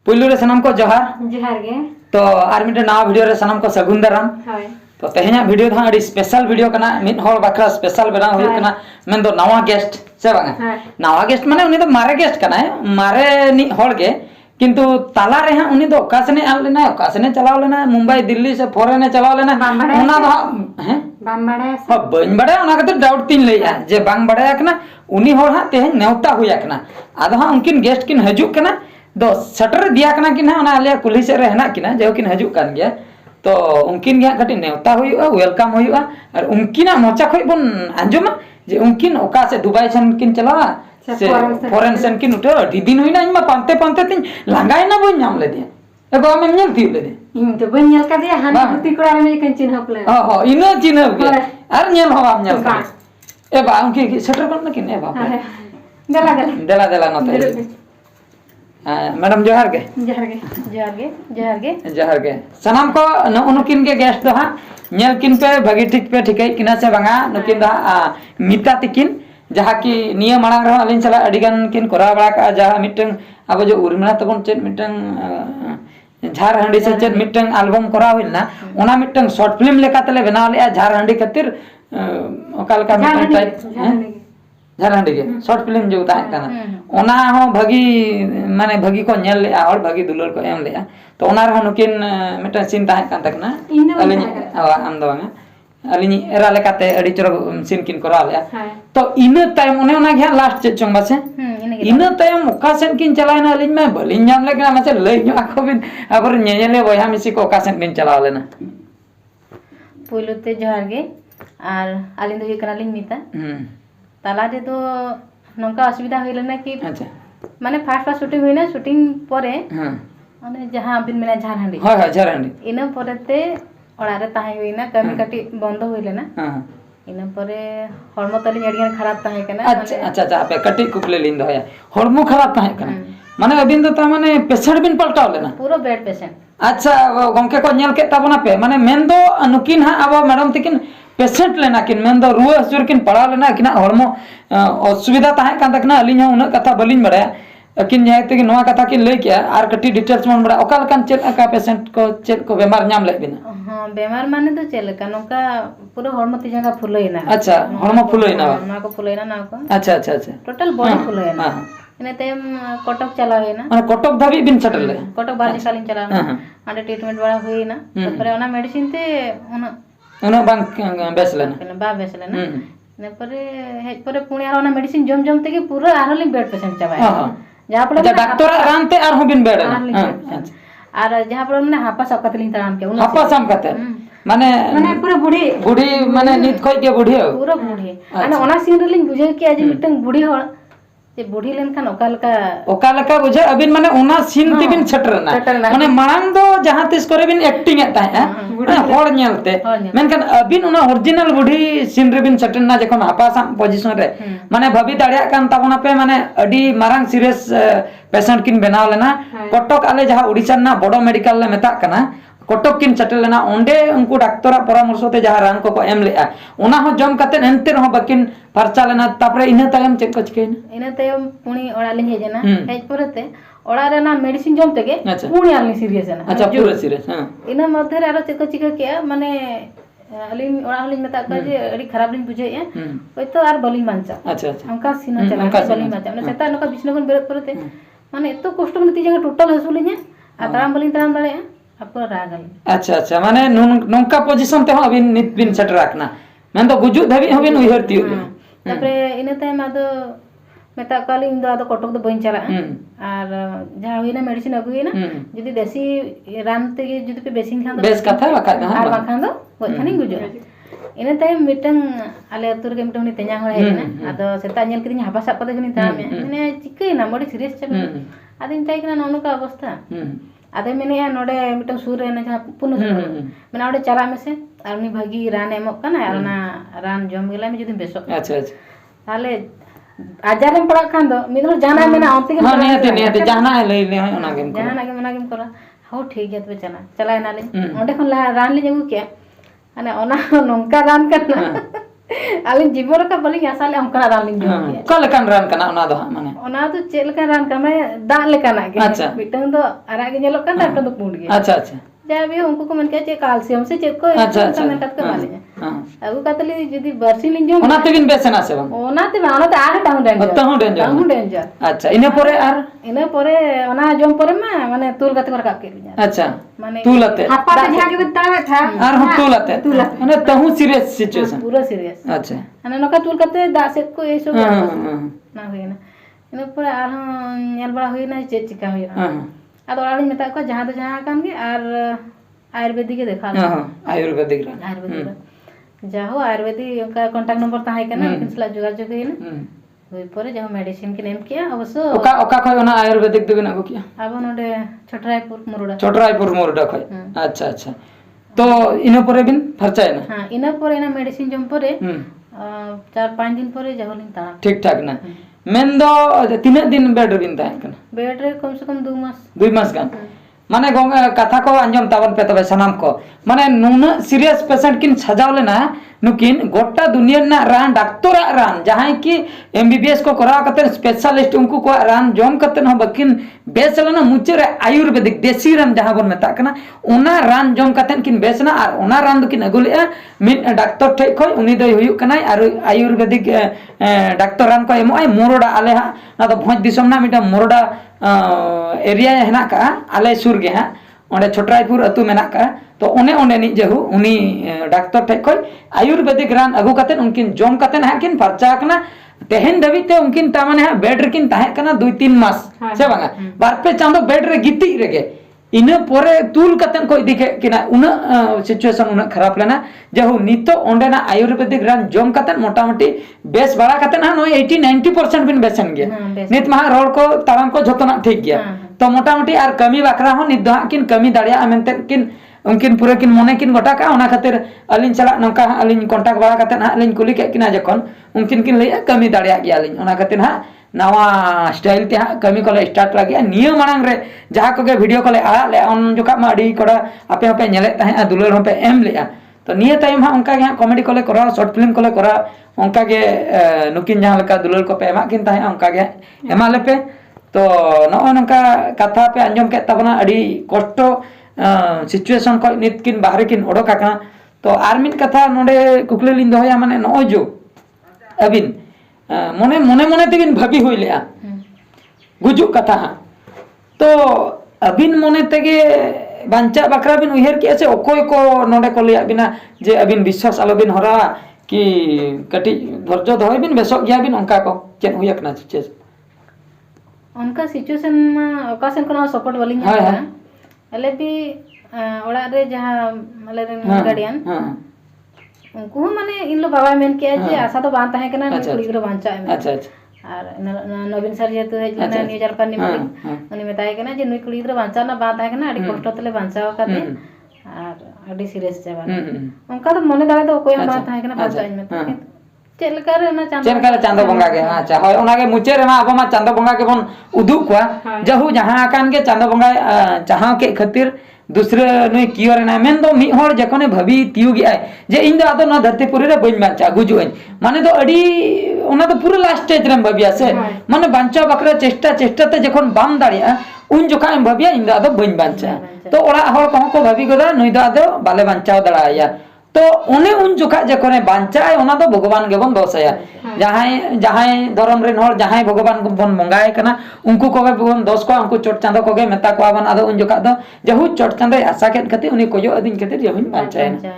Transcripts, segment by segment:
पुलू रे सनम को जोहार जोहार गे तो आर मिटे नवा वीडियो रे सनम को सगुन दाराम हाय तो तेहना वीडियो दा अड़ी स्पेशल वीडियो कना मिड होल बाखरा स्पेशल बना हुई कना मेन दो नवा गेस्ट से बांगा नवा गेस्ट माने उनी दो मारे गेस्ट कना है मारे नि होल गे किंतु ताला रे हां उनी दो ओकासने आल लेना ओकासने चलाव लेना मुंबई दिल्ली से फॉरेन चलाव लेना ओना दो हैं बाम बड़े ह बन बड़े ओना कते डाउट तीन लैया जे बांग बड़े कना उनी होल हां तेह नेवता हुया कना आदो हां उनकिन गेस्ट किन हजु कना दो सटर दिया कना किन हां आलिया कुली से रे हना किना जे किन हजु कान गया तो उनकिन गया कटी नेवता हुआ वेलकम हुआ और उनकिन मोचा खय बन आंजमा जे उनकिन ओका से दुबई सन किन चला से फॉरेन सन किन उठो डी दिन होइना इमा पांते पांते तिन लांगायना बन नाम ले दिया एगो हम नेल थी ले दे इन तो बन नेल का दिया हां भूति कोड़ा में कन चिन्ह प्ले हो इनो चिन्ह के आर नेल हो हम नेल का ए बा उनकी सटर बन किन ए बाप देला देला देला नते मैडम जोहार के जोहार के सनाम को उनकिन के गेस्ट दो हां नेल किन पे भगी ठीक पे ठिकै किना से बांगा नुकिन दा मिता तिकिन जहा की नियम मांग रहा अलिन चला अडिगन किन कोरा बड़ा का जहा मिटंग अब जो उर्मिला तबन चेत मिटंग झारहंडी से चेत मिटंग एल्बम करा होइना ओना मिटंग शॉर्ट फिल्म लेका तले बनाव ले झारहंडी खातिर ओकाल का मिटंग टाइप झारहंडी के शॉर्ट फिल्म जो ताहे कना ओना हो भगी माने भगी को नेल ले और भगी दुलर को एम ले तो ओना रे नुकिन मिटन सीन ताहे कान तकना अलिन आम दो अलिन एरा लेकाते अडी चोर सीन किन करा ले तो इन टाइम ओने ओना घया लास्ट चे चंग बासे इन टाइम ओका सेन किन चलायना अलिन में बलिन नाम लेकना मासे लई नो आखो बिन अबर नेले बया मिसी को ओका सेन किन चलाव लेना पुलुते जोहार गे आर अलिन दो एकना लिन मिता ताला रे तो नंका असुविधा होइल ना कि अच्छा माने फास्ट शूटिंग होइना शूटिंग परे हां माने जहां बिन मेना झारहंडी हां हां झारहंडी इना परेते ओड़ा रे ताहे होइना कमी कटी बंद होइले ना हां इना परे हरमो तली एडियन खराब ताहे कना अच्छा अच्छा अच्छा पे कटी कुपले लिंद होया हरमो खराब ताहे कना माने अबिन तो ता माने पेशेंट बिन पलटाव लेना पूरा बेड पेशेंट अच्छा गंके को नेल के ताबना पे माने मेन दो नुकिन हा अब मैडम तिकिन पेशेंट लेना किन मेन दो रुआ हसुर किन पड़ा लेना किना हरमो असुविधा ताहे कान तकना अलिन उना कथा बलिन बड़ा किन जाय ते नोआ कथा किन लई के आर कटी डिटेल्स मन बड़ा ओका लकान चेक का पेशेंट को बेमार नाम ले बिना हां बेमार माने तो चेलका नोका पूरा हरमो ती जगह फुलोइना अच्छा हरमो फुलोइना ना को फुलोइना ना को अच्छा अच्छा अच्छा टोटल बॉडी फुलोइना हां इने तेम कटक चला है ना माने कटक धाबी बिन सटल ले कटक बाजी सालिन चला आडे ट्रीटमेंट बड़ा होई ना तपरे ओना मेडिसिन ते ओना बांग बेस लेना बा बेस लेना ने परे हेज परे पुणी आर ओना मेडिसिन जम जम ते के पूरा आरली बेड पेशेंट चाबा जहां पर डॉक्टर आराम ते आर हो बिन बेड आर जहां पर ने हापा सब कतलिन तराम के हापा सम कते माने पूरा बूढ़ी माने नित खोय के बूढ़ी पूरा बूढ़ी माने ओना सीन रेलिन बुझे कि आज मिटंग बूढ़ी हो जे बूढ़ी लेन खान ओका लका बुझे अबिन माने ओना सीन तिबिन छटरना माने मांग दो जहां तिस करे बिन एक्टिंग एता है होड़ नेलते मेनखान अबिन ओना ओरिजिनल बूढ़ी सीन रे बिन छटरना जखन आपासाम पोजीशन रे माने भाबी दाड़िया कान ताबना पे माने अडी मारांग सीरियस पेशेंट किन बनाव लेना कटक आले जहां ओडिसा ना बड़ो मेडिकल ले मेता कना कटक किन चटल लेना ओंडे उनको डाक्तरा परामर्श होते जहां रान को एम लेआ ओना हो जम कते एंते रहो बकिन परचा लेना तापरे इना तायम चेक को चिकेना इना तायम पुणी ओड़ा लिन हेजना हेज परते ओड़ा रे ना मेडिसिन जम तेगे पुणी आलनी सीरियस ना अच्छा पूरा सीरियस हां इना मध्य रे आरो चेक को चिका के माने अलिन ओड़ा हलिन मेता का जे अडी खराब लिन बुझे ओय तो आर बलिन मानचा अच्छा अच्छा अंका सीना चला बलिन मानचा माने सेता नका बिष्णुगुन बेरत परते माने एतो कष्ट मन ती जगह टोटल हसुलिnya आ ताराम बलिन ताराम दाड़े आपको रागल अच्छा अच्छा माने नोंका पोजीशन ते हो अबिन नित बिन सट रखना मन तो गुजु धबी हबिन उहरती तपरे इने तायम आदो मेता काली इंदो आदो कटक दो बइन चला आर जहां होइना मेडिसिन अगुइना जदी देसी रान ते जदी पे बेसिन खान बेस कथा बका आर बाखान दो गथानी गुजु इने तायम मिटंग आले अतुर के मिटंग नि तेजा हो हेना आदो सेता नेल किदिन हाबा साप पदे गनि तामे माने चिकैना बड़ी सीरियस चबे आदिन ताइकना नोनो का अवस्था आदे मेने नोडे मिटंग सूर रे जहां पुनु मेना ओडे चला में से आर उनी भागी रान एमक कना आर ना रान जम गेला में जदी बेसो अच्छा अच्छा ताले आजार में पड़ा खान दो मिदर जाना मेना आंते के हां नेते जाना ले ले ओना गेम जाना गेम करा हो ठीक है तबे चला ना ले ओडे खन रान ले जगु के अने ओना नोंका रान करना aling jibor ka bali asal angka ran ling jom ke ka lekan ran kana ona do mane ona tu chet lekan ran ka mane dak lekana ge Acha. mitang do arag ge nyelok kan dak do pund ge अच्छा अच्छा jabe unku ko men ke che calcium se chet ko अच्छा अच्छा men kat ka malinya हाँ agu katali jodi barsi ling jom ona tebin besena se bang ona te ona te ar down danger tahun danger down danger अच्छा ine pore ar ina pore ona jom pore ma mane tul kate kor kap ke linya अच्छा mane tulate apa teh jagi betul था ar hu tulate mane tahu serious situation pura serious अच्छा ane noka tul kate da set ko eso हाँ na hoina ina pore ar nyel bada hoina che chika hoina हाँ ado orali meta ko jahan to jahan kan ge ar ayurvedic ge dekha हाँ Ayurvedic ran ayurvedic jaho ayurvedic ka contact number tahay kana lekin sala jogajog heina हम्म hoi pore jaho medicine ke nem kiya अवश्य ओका ओका खोय ओना आयुर्वेदिक देबिन आगो किया abo node Chotraipur muruda छोटरायपुर मोरडा खोय अच्छा अच्छा तो इनो परे बिन फरचाय ना ha ina pore ina medicine jom pore हम्म 4-5 दिन pore jaho ling tara ठीक ठाक ना मेन दो तीन दिन बेड बिन ताहे कना bed re kam se kam 2 mas 2 मास गान माने गोंग कथा को अंजम तावन पे तबे सनाम को माने नुना सीरियस पेशेंट किन सजाव लेना नुकिन गोटा दुनिया ना रान डॉक्टर रान जहां की एमबीबीएस को करा कते स्पेशलिस्ट उनको को रान जम कते न बकिन बेसलना मुचरे आयुर्वेदिक देसी रान जहां बन मेता कना ओना रान जम कते किन बेसना और ओना रान दो किन अगुलिया मिन डॉक्टर ठे खोय उनी दो हुयु कना और आयुर्वेदिक डॉक्टर रान को एमोय मोरडा आले हा ना तो भोज दिसम ना मिटा मोरडा एरिया हेना का आले सुर गे हाँ ओंडे छोटरायपुर अतु मेना का तो ओने ओने नि जेहु उनी डॉक्टर ठे खोय आयुर्वेदिक रान अगु कते उनकिन जम कते ना किन परचा कना तेहन दबिते उनकिन तामाने हा बेड रेकिन ताहे कना 2-3 मास से बांगा बार पे चांदो बेड रे गिति रेगे इना पोरे तुल कतन को दिखे किना उना सिचुएशन उना खराब लेना जेहु नितो ओंडे ना आयुर्वेदिक रान जम कतन मोटामोटी बेस बड़ा कतन हा 80-90% बिन बेसन गया नित महा रोड को ताराम को जतना ठीक गया तो मोटामोटी आर कमी बाकरा हो नित दहा किन कमी दाड़िया मेनते किन उनकिन पूरे किन मोने किन गोटा का ओना खातिर अलिन चला नंका अलिन कांटेक्ट बड़ा कतन हा अलिन कुली के किना जखन उनकिन किन लैया कमी दाड़िया गया अलिन ओना खातिर हा नवा स्टाइल ते हा कमी कोले स्टार्ट लगे नियो मांग रे जहा को के वीडियो कोले आ ले अन जोका मा अडी कोड़ा आपे आपे नेले ताहे दुलर होपे एम लेया तो नियो टाइम हा उनका के कॉमेडी कोले करा शॉर्ट फिल्म कोले करा उनका के नुकिन जहा लका दुलर को पे एमा किन ताहे उनका के एमा लेपे तो नो नंका कथा पे अंजम के तबना अडी कष्ट सिचुएशन को नित किन बाहर किन ओडोका का तो आर मिन कथा नोडे कुकले लिन दोया माने नो जो अबिन मने मने मने तेबिन भाबी होई लेया गुजु कथा हा तो अबिन मने तेगे बांचा बकरा बिन उहेर के से ओकोय को नोडे को लिया बिना जे अबिन विश्वास आलो बिन हरा कि कटी धैर्य दहय बिन बेसक गया बिन उनका को चेन हुयक ना सिचुएशन उनका सिचुएशन में ओकासन को सपोर्ट वाली हां हां अले भी ओड़ा रे जहां मले रे गार्डियन उनको माने इन लो बाबा मेन के जे आशा तो बांता है कना कुड़ी रो बांचा है अच्छा अच्छा और नवीन सर जे तो है ना न्यू जलपानी में उनी बताए कना जे नुई कुड़ी रो बांचा ना बांता है कना अडी कष्ट तले बांचाव काते और अडी सीरियस जाबा उनका तो मने दादा तो कोई बांता है कना बांचा में चेलकार ना चांदो बंगा के अच्छा होय ओना के मुचे रे मा अब मा चांदो बंगा के बन उदु को जहु जहां कान के चांदो बंगा चाहा के खातिर दूसरे नुई कियोर ना मेन दो मी होर जखने भाबी तियु गे आय जे इन दो आदो ना धरतीपुरी रे बइन बांचा गुजु माने दो अडी ओना तो पूरा लास्ट स्टेज रे भाबिया से माने बांचा बकरा चेष्टा ते जखन बाम दाड़िया उन जोखा एम भाबिया इन दो आदो बइन बांचा तो ओड़ा होर को भाबी गदा नुई दो आदो बाले बांचाव दड़ाया तो उन्हें उन जुखा जखने बांचाए ओना तो भगवान के बन दोषया जहां जहां धर्म रेन होर जहां भगवान को बन मंगाए कना उनको को बन दोष को उनको चोट चांदो को गे मेता को बन आदो उन जुखा दो जहु चोट चांदो आशा के खते उनी कोजो अदिन खते जमिन बांचाए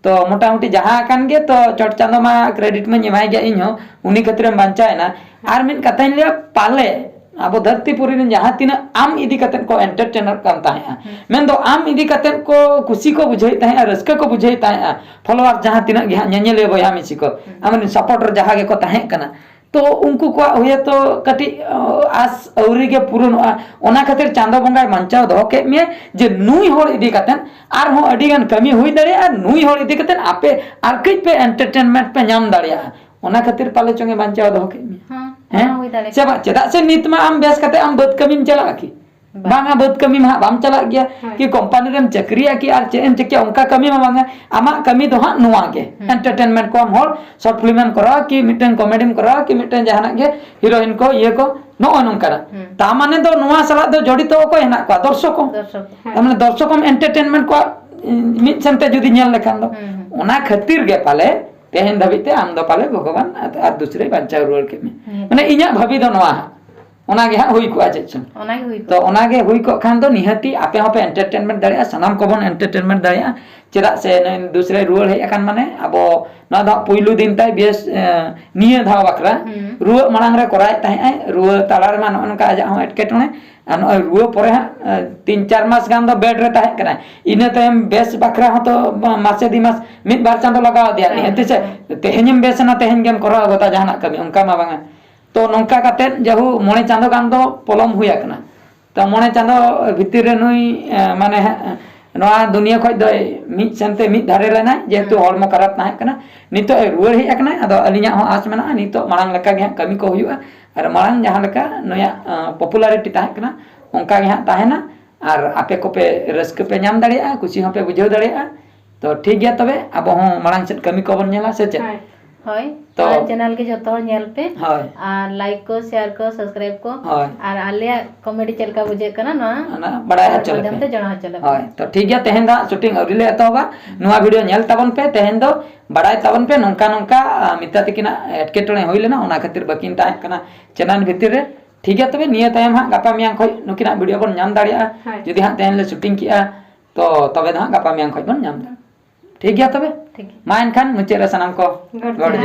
तो मोटा मोटी जहां कान गे तो चोट चांदो मा क्रेडिट में एमाय गया इनो उनी खतिर बांचाए ना आर मिन कथा ले पाले अब धरतीपुरी ने जहां तीन आम इदी कतन को एंटरटेनर काम ताहे मेन दो आम इदी कतन को खुशी को बुझाई ताहे रस्का को बुझाई ताहे फॉलोअर जहां तीन नेनेले बया मिसी को आमन सपोर्टर जहां के को ताहे कना तो उनको को होय तो कटी आस औरी के पूर्ण ओना खातिर चांदो बंगाय मानचाव दो के मे जे नुई होर इदी कतन आर हो अडी गन कमी हुई दरे आर नुई होर इदी कतन आपे आर कई पे एंटरटेनमेंट पे नाम दाड़िया ओना खातिर पाले चंगे बांचाव दो के हां होई दाड़े चबा चदा से नित मा आम बेस कते आम बद कमिन चला की बांगा बहुत कमी में बाम चला गया कि कंपनी रेम चक्रिया कि आर चेन चक्या उनका कमी में बांगा आमा कमी तो हाँ नुआ के एंटरटेनमेंट को हम हॉल शॉर्ट फिल्म में करा कि मिटन कॉमेडी में करा कि मिटन जहां के हीरोइन को ये को नो नंकरा ता माने दो नुआ सला दो जड़ित को हेना को दर्शक को माने दर्शक को एंटरटेनमेंट को मिट संते जुदी नेल लेखान दो ओना खातिर गे पाले तेहन धबिते आम दो पाले भगवान आ दूसरे बच्चा रोल के में माने इnya भाभी दो नवा ओनागे हा हुई को आजेचन ओनागे हुई तो ओनागे हुई को खान दो निहती आपे होपे एंटरटेनमेंट दाड़िया सनाम को बन एंटरटेनमेंट दाड़िया चेदा से दूसरे रुआल हे अकान माने अबो ना दा पहिलु दिन ताई बेस निये धाव बकरा रुआ मांग रे कराय ताहे रुआ तालार मान ओनका आजा हो एटकेटने अन रुआ परे 3-4 मास गान दो बेड रे ताहे करा इने तायम बेस बकरा हो तो मासे दि मास मिद बार चांदो लगाव दिया निहती से तेहेनम बेस ना तेहेन गेम करा गोता जहाना कमी उनका मा बांगा तो नौका काते जहु मोणे चांदो गान दो पलम हुया कना तो मोणे चांदो भितिर रे नुई माने नवा दुनिया खoj दो मिद सेनते मिद धारे लेना जेतु हॉर्मो खराब ताहे कना नितो रुआर हे कना अदो अलिया हो आस मेना नितो मांग लका गे कमी को हुआ और मांग जहां लका नया पॉपुलैरिटी ताहे कना उनका गे ताहेना और आपे को पे रस्क पे नाम दाड़िया कुछ हो पे बुझाव दाड़िया तो ठीक गया तबे अब हो मांग से कमी को बन नेला से चे होय तो चैनल के जतो नेल पे होय और लाइक को शेयर को सब्सक्राइब को होय और आलिया कॉमेडी चलका बुझे कना ना बड़ा चले पे जणा चले होय तो ठीक गया तेहन दा शूटिंग अरिले एतोबा नुवा वीडियो नेल ताबन पे तेहन दो बड़ाय ताबन पे नंका नंका मिता तकिना एटकेटणे होई लेना ओना खातिर बकिन ताहे कना चैनल भीतर रे ठीक गया तबे निया तायम हा गापा मियां खoj नुकिना वीडियो बन नाम दाड़िया जदी हा तेहन ले शूटिंग किया तो तबे दा गापा मियां खoj बन नाम दा ठीक गया तबे ठीक मा एनखान मुचे रे सनाम को गॉड